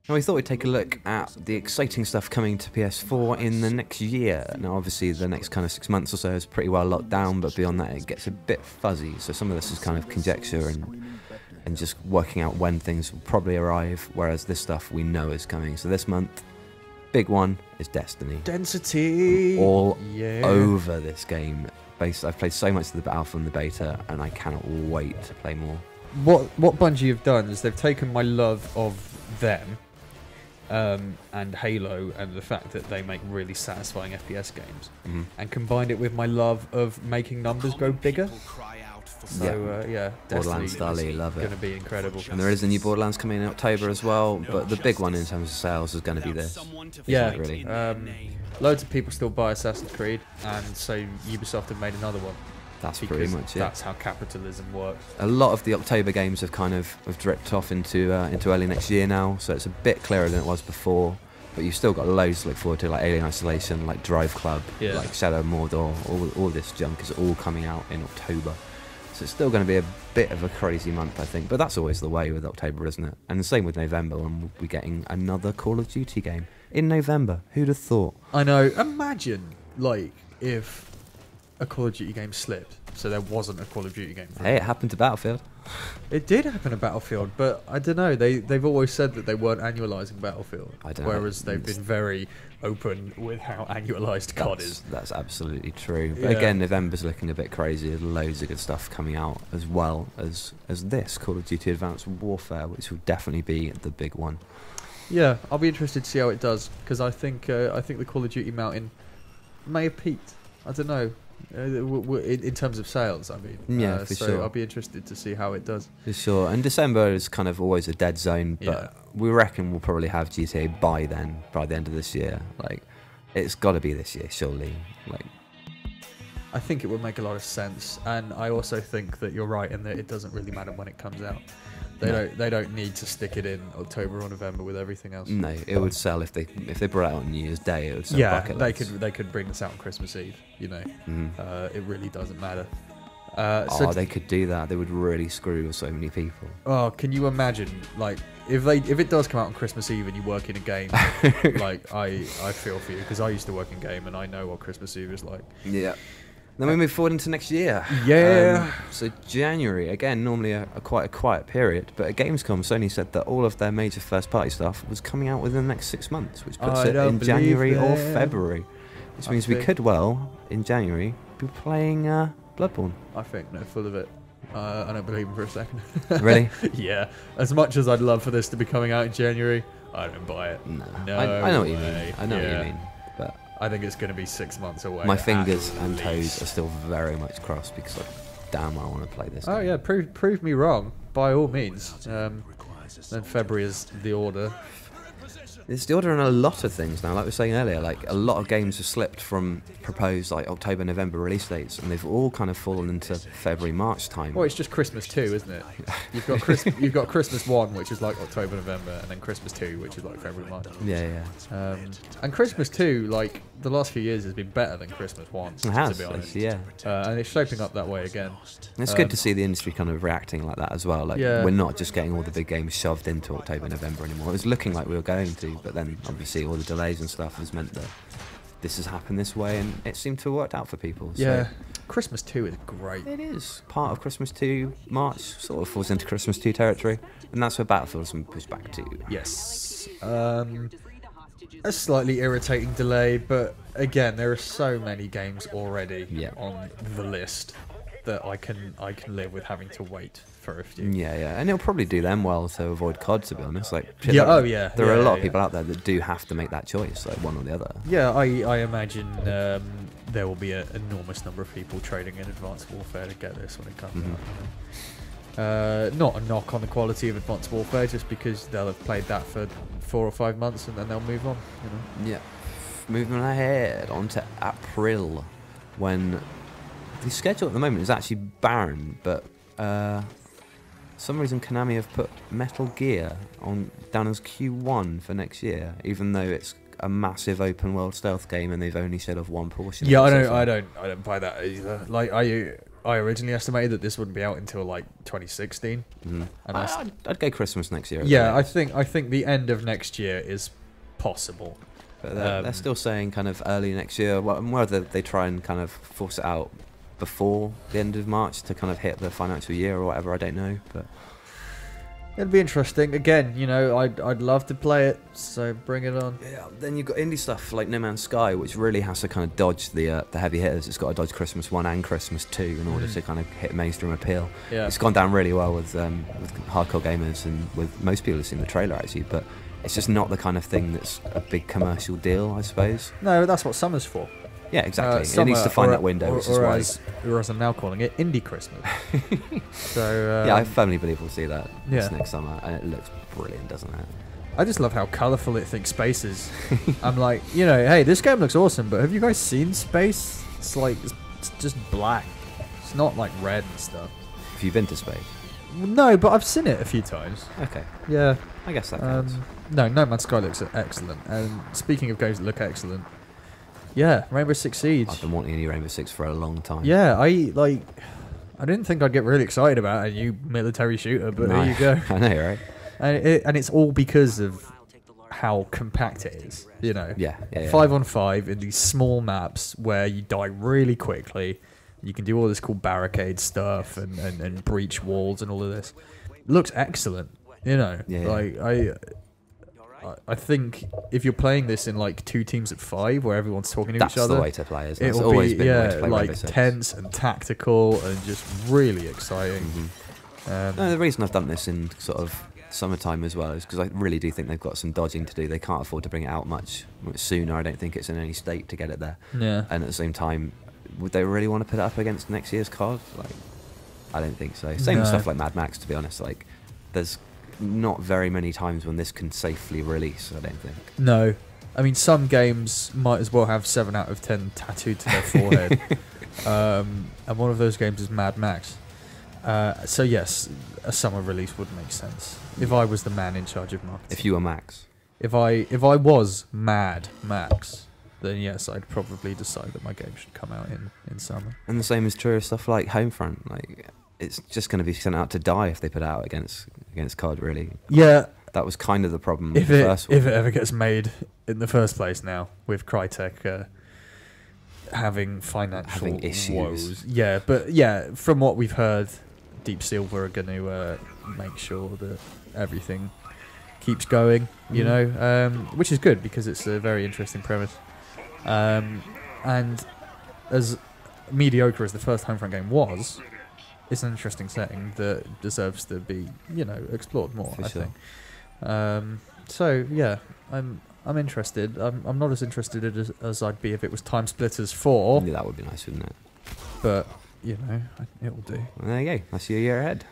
Now we thought we'd take a look at the exciting stuff coming to PS4 in the next year. Now obviously the next kind of 6 months or so is pretty well locked down, but beyond that it gets a bit fuzzy, so some of this is kind of conjecture and just working out when things will probably arrive, whereas this stuff we know is coming. So this month, big one is Destiny. Density! I'm all over this game. I've played so much of the alpha and the beta, and I cannot wait to play more. What Bungie have done is they've taken my love of them and Halo and the fact that they make really satisfying FPS games and combined it with my love of making numbers go bigger. So yeah, Borderlands Dali, love it. Going to be incredible. And there is a new Borderlands coming in October as well, but the big one in terms of sales is going to be this. Yeah, really. Loads of people still buy Assassin's Creed, and so Ubisoft have made another one. That's pretty much it. That's how capitalism works. A lot of the October games have kind of dripped off into early next year now, so it's a bit clearer than it was before. But you've still got loads to look forward to, like Alien Isolation, like Drive Club, like Shadow of Mordor. All this junk is all coming out in October. So it's still going to be a bit of a crazy month, I think. But that's always the way with October, isn't it? And the same with November, when we'll be getting another Call of Duty game in November. Who'd have thought? I know. Imagine, like, if a Call of Duty game slipped, so there wasn't a Call of Duty game. Hey, it happened to Battlefield. It did happen to Battlefield, but I don't know. They've always said that they weren't annualising Battlefield, whereas they've been very open with how annualised COD is. That's absolutely true. But again, November's looking a bit crazy. There's loads of good stuff coming out, as well as this Call of Duty Advanced Warfare, which will definitely be the big one. Yeah, I'll be interested to see how it does, because I think the Call of Duty mountain may have peaked. I don't know. In terms of sales, I mean. Yeah, for sure. I'll be interested to see how it does. For sure. And December is kind of always a dead zone, but we reckon we'll probably have GTA by the end of this year. Like, it's got to be this year, surely. Like, I think it would make a lot of sense, and I also think that you're right in that it doesn't really matter when it comes out. They don't need to stick it in October or November with everything else. No, it would sell if they brought it out on New Year's Day. It would sell bucket loads. they could bring this out on Christmas Eve. You know, it really doesn't matter. They could do that. They would really screw so many people. Oh, can you imagine? Like, if it does come out on Christmas Eve and you work in a game, like I feel for you, because I used to work in game and I know what Christmas Eve is like. Yeah. Then we move forward into next year. Yeah. So January, again, normally a quite a quiet period, but at Gamescom, Sony said that all of their major first-party stuff was coming out within the next 6 months, which puts it in January or February, which means we could in January, be playing Bloodborne. I think they're full of it. I don't believe him for a second. Really? Yeah. As much as I'd love for this to be coming out in January, I don't buy it. No. No I know what you way. mean. I know what you mean. But I think it's going to be 6 months away. my fingers and toes are still very much crossed, because damn, I want to play this. Oh yeah, prove me wrong by all means. Then February is the order. It's the order on a lot of things now. Like we were saying earlier, like a lot of games have slipped from proposed like October, November release dates, and they've all kind of fallen into February, March time. Well, it's just Christmas 2, isn't it? You've got Christmas 1, which is like October, November, and then Christmas 2, which is like February, March. Yeah. And Christmas 2, like the last few years, has been better than Christmas 1. It has, to be honest. yeah. And it's shaping up that way again. It's good to see the industry kind of reacting like that as well. Like, we're not just getting all the big games shoved into October, November anymore. It was looking like we were going to, but then obviously all the delays and stuff has meant that this has happened this way, and it seemed to have worked out for people. Yeah, so Christmas 2 is great. It is part of Christmas 2. March sort of falls into Christmas 2 territory, and that's where Battlefield's been pushed back to. Yes. A slightly irritating delay, but again, there are so many games already on the list that I can live with having to wait for a few. Yeah, and it'll probably do them well to avoid COD, to be honest. Like, there are a lot of people out there that do have to make that choice, like one or the other. Yeah, I imagine there will be an enormous number of people trading in Advanced Warfare to get this when it comes out. Not a knock on the quality of Advanced Warfare, just because they'll have played that for 4 or 5 months and then they'll move on. You know? Yeah. Moving ahead on to April, when the schedule at the moment is actually barren, but for some reason Konami have put Metal Gear down as Q1 for next year, even though it's a massive open world stealth game and they've only showed off one portion. Yeah, I don't buy that either. Like, I originally estimated that this wouldn't be out until like 2016. Mm. And I'd go Christmas next year. Yeah, I think the end of next year is possible. But they're still saying kind of early next year. Well, whether they try and kind of force it out before the end of March to kind of hit the financial year or whatever, I don't know. But it'll be interesting. Again, you know, I'd love to play it, so bring it on. Yeah, then you've got indie stuff like No Man's Sky, which really has to kind of dodge the heavy hitters. It's got to dodge Christmas 1 and Christmas 2 in order to kind of hit mainstream appeal. Yeah. It's gone down really well with hardcore gamers and with most people who've seen the trailer actually, but it's just not the kind of thing that's a big commercial deal, I suppose. No, that's what summer's for. Yeah, exactly. It needs to find that window, which is why. Or as I'm now calling it, Indie Christmas. So yeah, I firmly believe we'll see that this Yeah. next summer, and it looks brilliant, doesn't it? I just love how colourful it thinks space is. I'm like, you know, hey, this game looks awesome, but have you guys seen space? It's like, it's just black. It's not like red and stuff. Have you been to space? No, but I've seen it a few times. Okay. Yeah. I guess that counts. No Man's Sky looks excellent. And speaking of games that look excellent, yeah, Rainbow Six Siege. I've been wanting a new Rainbow Six for a long time. Yeah, I didn't think I'd get really excited about a new military shooter, but there you go. I know, right? And it's all because of how compact it is, you know. Yeah. 5-on-5 in these small maps where you die really quickly. You can do all this cool barricade stuff and breach walls and all of this. It looks excellent, you know. Yeah. Like I think if you're playing this in like 2 teams of 5 where everyone's talking to That's each other, the way to play, isn't it? It's it'll always be been the way to play like Rainbow Six. tense and tactical and just really exciting. No, the reason I've done this in sort of summertime as well is because I really do think they've got some dodging to do. They can't afford to bring it out much sooner. I don't think it's in any state to get it there. Yeah. And at the same time, would they really want to put it up against next year's COD? Like, I don't think so. Same with stuff like Mad Max, to be honest. Like, there's not very many times when this can safely release, I don't think. No. I mean, some games might as well have 7 out of 10 tattooed to their forehead. And one of those games is Mad Max. So yes, a summer release would make sense. If I was the man in charge of marketing. If you were Max. If I was Mad Max, then yes, I'd probably decide that my game should come out in summer. And the same is true of stuff like Homefront. Like, it's just going to be sent out to die if they put it out against COD, really. Yeah. That was kind of the problem If with the first one. If it ever gets made in the first place now, with Crytek having financial issues. woes. Yeah, but yeah, from what we've heard, Deep Silver are going to make sure that everything keeps going, you know, which is good because it's a very interesting premise. And as mediocre as the first Homefront game was, it's an interesting setting that deserves to be, you know, explored more. For I sure. think. So yeah, I'm interested. I'm not as interested as I'd be if it was Time Splitters 4. Yeah, that would be nice, wouldn't it? But you know, it will do. Well, there you go. That's your year ahead.